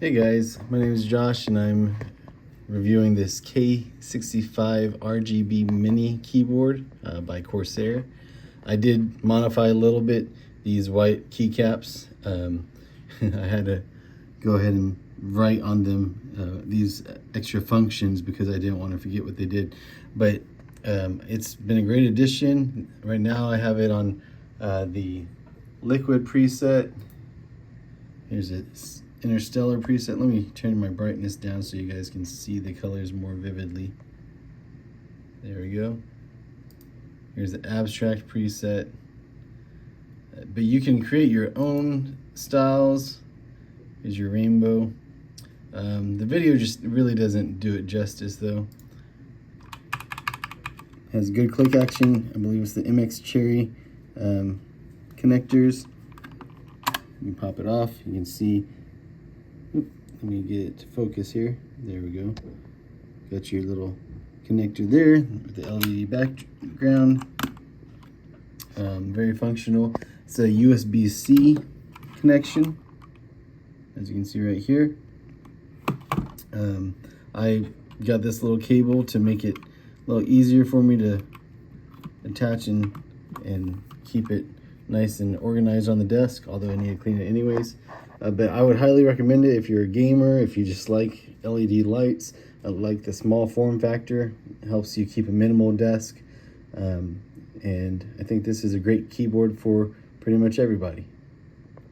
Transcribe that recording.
Hey guys, my name is Josh and I'm reviewing this K65 RGB mini keyboard by Corsair. I did modify a little bit these white keycaps. I had to go ahead and write on them these extra functions because I didn't want to forget what they did. But it's been a great addition. Right now I have it on the liquid preset. Here's it. Interstellar preset. Let me turn my brightness down so you guys can see the colors more vividly. There we go. Here's the abstract preset. But you can create your own styles. Here's your rainbow. The video just really doesn't do it justice though. Has good click action. I believe it's the MX Cherry connectors. You can pop it off. You can see. Let me get it to focus here. There we go. Got your little connector there with the LED background. Very functional. It's a USB-C connection, as you can see right here. I got this little cable to make it a little easier for me to attach and keep it nice and organized on the desk, although I need to clean it anyways. But I would highly recommend it if you're a gamer, if you just like LED lights, like the small form factor. It helps you keep a minimal desk. And I think this is a great keyboard for pretty much everybody.